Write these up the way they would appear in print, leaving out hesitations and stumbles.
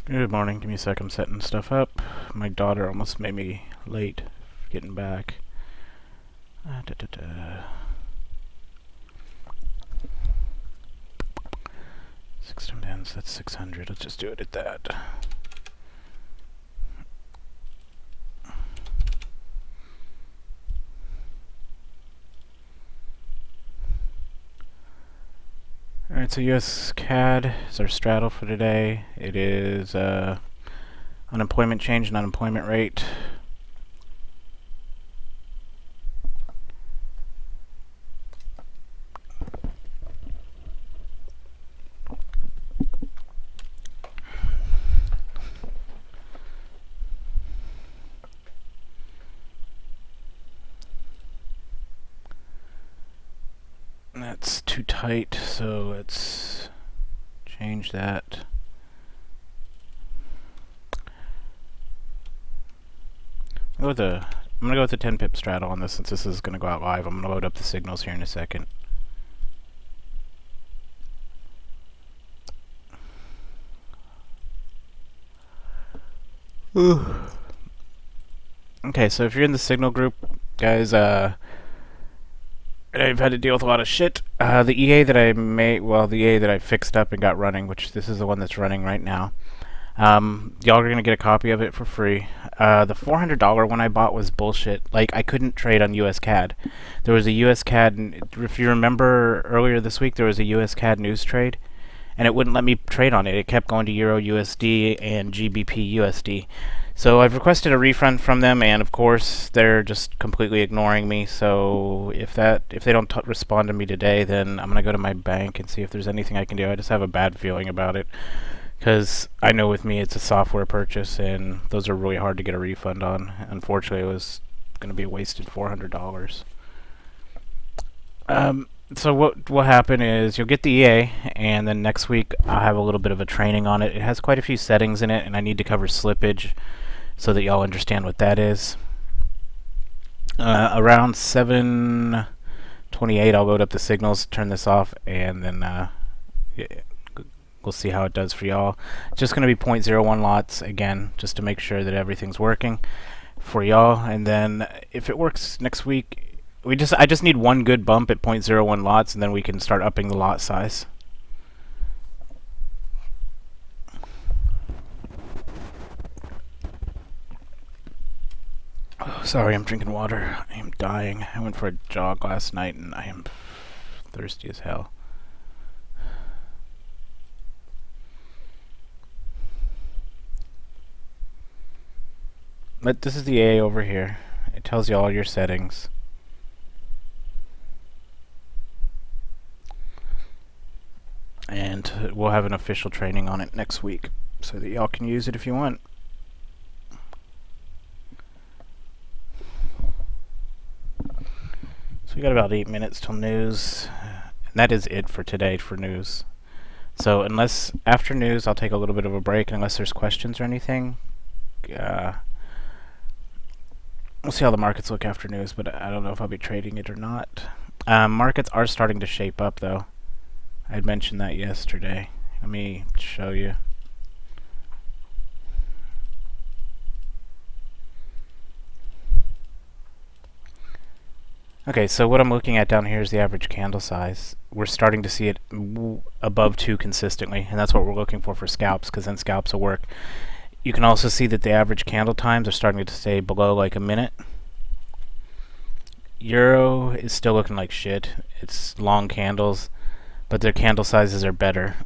Good morning. Give me a sec. I'm setting stuff up. My daughter almost made me late getting back. Da, da, da. 6 times 10, so that's 600. Let's just do it at that. Alright, so US CAD is our straddle for today. It is unemployment change and unemployment rate. That's too tight, so let's change that. I'm gonna go with the 10 pip straddle on this since this is gonna go out live. I'm gonna load up the signals here in a second. Okay, so if you're in the signal group, guys, I've had to deal with a lot of shit. The EA that I made, well, the EA that I fixed up and got running, which this is the one that's running right now. Y'all are gonna get a copy of it for free. The $400 one I bought was bullshit. Like, I couldn't trade on US CAD. There was a US CAD, and if you remember earlier this week, there was a US CAD news trade, and it wouldn't let me trade on it. It kept going to Euro USD and GBP USD. So I've requested a refund from them, and of course they're just completely ignoring me. So if they don't respond to me today, then I'm gonna go to my bank and see if there's anything I can do. I just have a bad feeling about it because I know with me it's a software purchase, and those are really hard to get a refund on. Unfortunately, it was gonna be a wasted $400. So what will happen is you'll get the EA, and then next week I'll have a little bit of a training on it. It has quite a few settings in it, and I need to cover slippage so that y'all understand what that is. Around 7:28, I'll load up the signals, turn this off, and then we'll see how it does for y'all. It's just going to be 0.01 lots again, just to make sure that everything's working for y'all. And then if it works next week, I just need one good bump at 0.01 lots, and then we can start upping the lot size. Oh, sorry, I'm drinking water. I am dying. I went for a jog last night, and I am thirsty as hell. But this is the A over here. It tells you all your settings. And we'll have an official training on it next week so that y'all can use it if you want. So we got about 8 minutes till news, and that is it for today for news. So unless after news, I'll take a little bit of a break, and unless there's questions or anything, we'll see how the markets look after news, but I don't know if I'll be trading it or not. Markets are starting to shape up, though. I had mentioned that yesterday. Let me show you. Okay, so what I'm looking at down here is the average candle size. We're starting to see it above 2 consistently, and that's what we're looking for scalps, because then scalps will work. You can also see that the average candle times are starting to stay below like a minute. Euro is still looking like shit. It's long candles, but their candle sizes are better.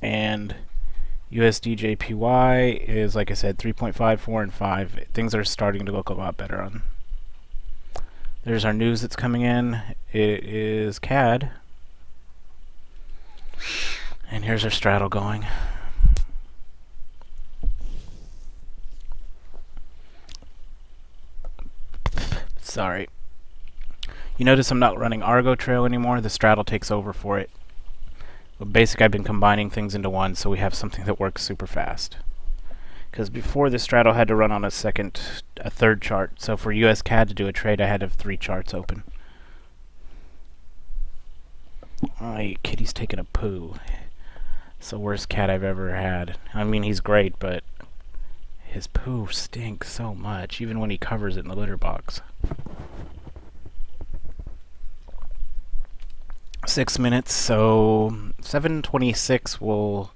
And USD JPY is, like I said, 3.5, 4, and 5. Things are starting to look a lot better on. There's our news that's coming in. It is CAD. And here's our straddle going. Sorry. You notice I'm not running Argo Trail anymore. The straddle takes over for it. But basically, I've been combining things into one, so we have something that works super fast. Because before the straddle had to run on a third chart. So for US CAD to do a trade, I had to have 3 charts open. Alright, kitty's taking a poo. It's the worst cat I've ever had. I mean, he's great, but his poo stinks so much, even when he covers it in the litter box. 6 minutes, so 7:26 will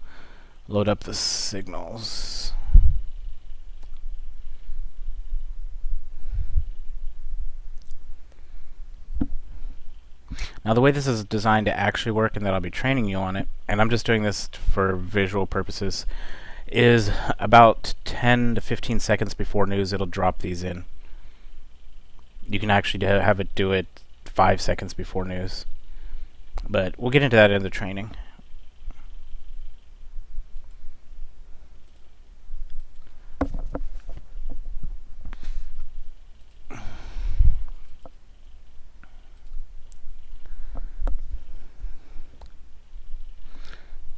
load up the signals. Now the way this is designed to actually work, and that I'll be training you on it, and I'm just doing this for visual purposes, is about 10 to 15 seconds before news it'll drop these in. You can actually have it do it 5 seconds before news. But we'll get into that in the training.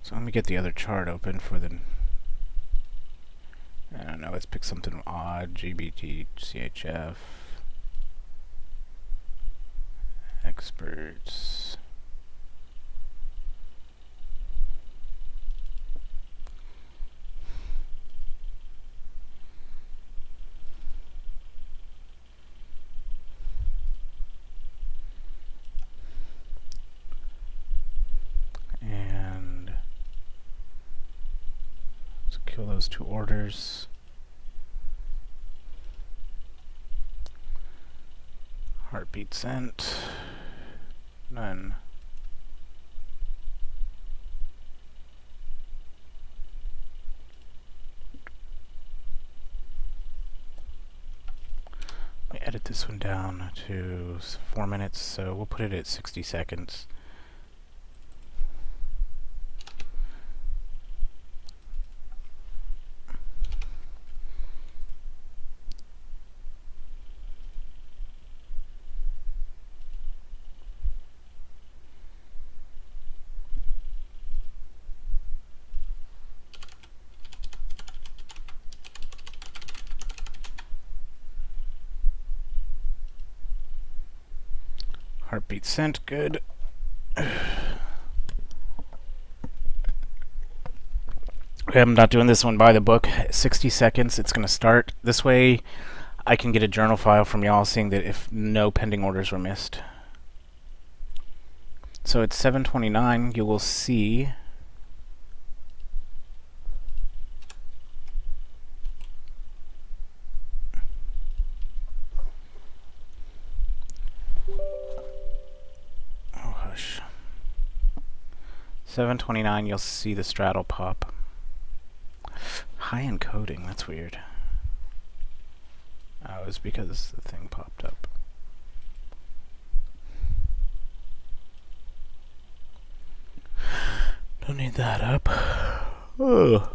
So let me get the other chart open for the... I don't know, let's pick something odd. GBT, CHF. Experts. And let's kill those two orders. Heartbeat sent. None. Let me edit this one down to 4 minutes, so we'll put it at 60 seconds. Heartbeat sent, good. I'm not doing this one by the book. 60 seconds, it's going to start. This way I can get a journal file from y'all seeing that if no pending orders were missed. So at 7:29, you will see oh hush. 7:29, you'll see the straddle pop. High encoding, that's weird. Oh, it was because the thing popped up. Don't need that up. Ugh.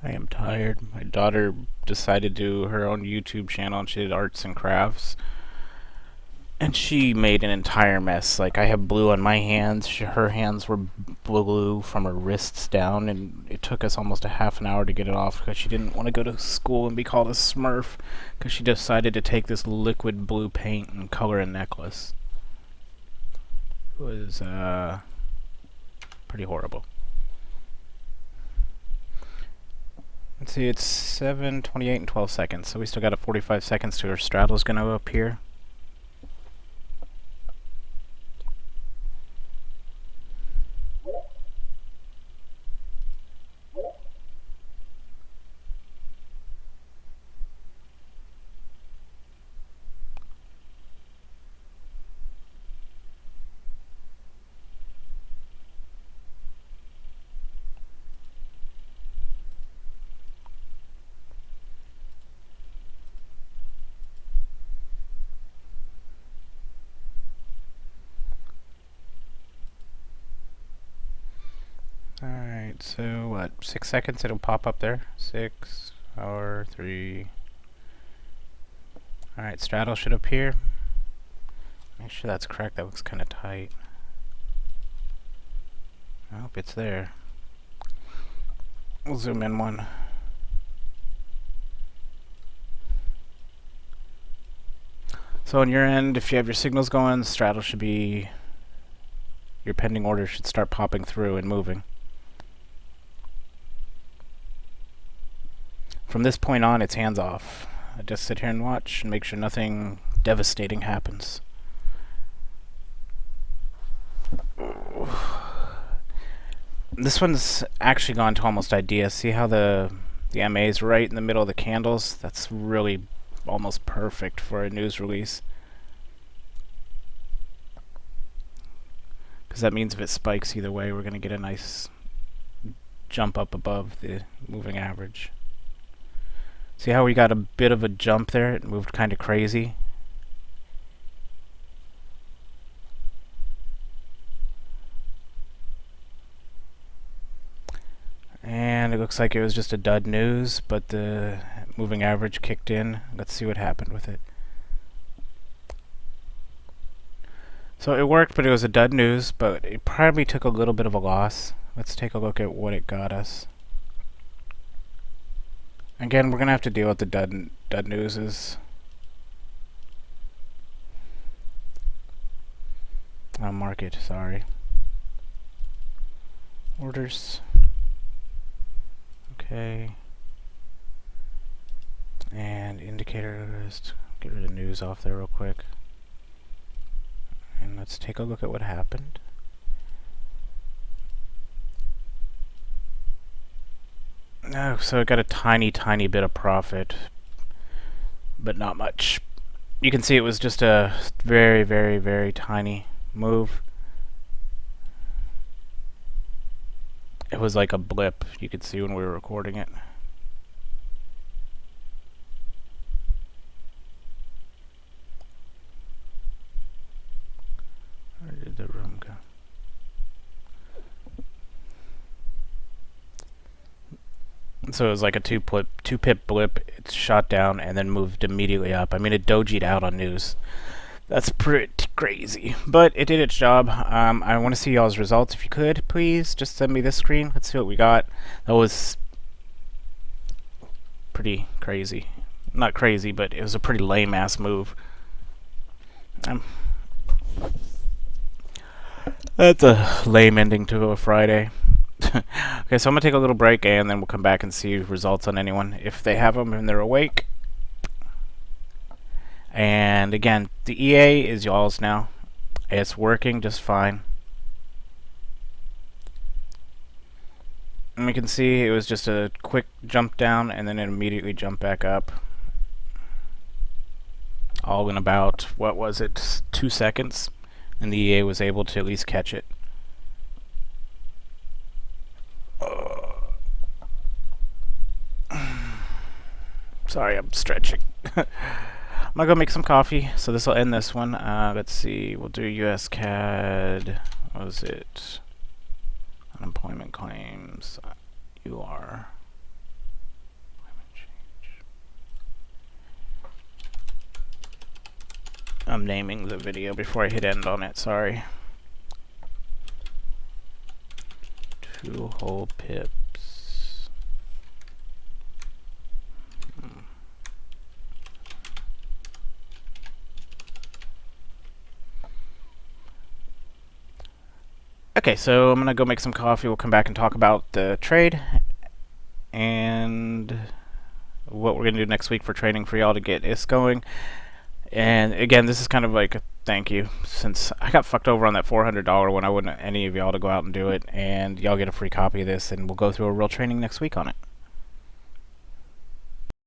I am tired. My daughter decided to do her own YouTube channel, and she did arts and crafts. And she made an entire mess. Like, I have blue on my hands. Her hands were blue from her wrists down, and it took us almost a half an hour to get it off because she didn't want to go to school and be called a Smurf because she decided to take this liquid blue paint and color a necklace. It was pretty horrible. Let's see, it's 7:28 and 12 seconds, so we still got 45 seconds to her straddle's going to appear. Alright, so what, 6 seconds it'll pop up there? 6, 4, 3. Alright, straddle should appear. Make sure that's correct, that looks kind of tight. I hope it's there. We'll zoom in one. So on your end, if you have your signals going, straddle should be your pending order should start popping through and moving. From this point on, it's hands off. I just sit here and watch and make sure nothing devastating happens. This one's actually gone to almost idea. See how the MA is right in the middle of the candles? That's really almost perfect for a news release. Because that means if it spikes either way, we're going to get a nice jump up above the moving average. See how we got a bit of a jump there? It moved kind of crazy. And it looks like it was just a dud news, but the moving average kicked in. Let's see what happened with it. So it worked, but it was a dud news, but it probably took a little bit of a loss. Let's take a look at what it got us. Again, we're going to have to deal with the dud news. Market, sorry. Orders. Okay. And indicators. Get rid of news off there real quick. And let's take a look at what happened. Oh, so it got a tiny bit of profit, but not much. You can see it was just a very tiny move. It was like a blip, you could see when we were recording it. Where did the room go? So it was like a two pip blip. It shot down and then moved immediately up. I mean, it dojied out on news. That's pretty crazy, but it did its job. I want to see y'all's results. If you could, please just send me this screen. Let's see what we got. That was pretty crazy. Not crazy, but it was a pretty lame ass move. That's a lame ending to a Friday. Okay, so I'm going to take a little break and then we'll come back and see results on anyone if they have them and they're awake. And again, the EA is y'all's now. It's working just fine. And we can see it was just a quick jump down and then it immediately jumped back up. All in about, what was it, 2 seconds? And the EA was able to at least catch it. Sorry, I'm stretching. I'm gonna go make some coffee, so this will end this one. Let's see, we'll do US CAD. What was it? Unemployment claims. UR. Employment change. I'm naming the video before I hit end on it, sorry. 2 whole pips. Okay, so I'm gonna go make some coffee. We'll come back and talk about the trade and what we're gonna do next week for training for y'all to get this going. And again, this is kind of like a thank you, since I got fucked over on that $400 one. I wouldn't any of y'all to go out and do it, and y'all get a free copy of this, and we'll go through a real training next week on it.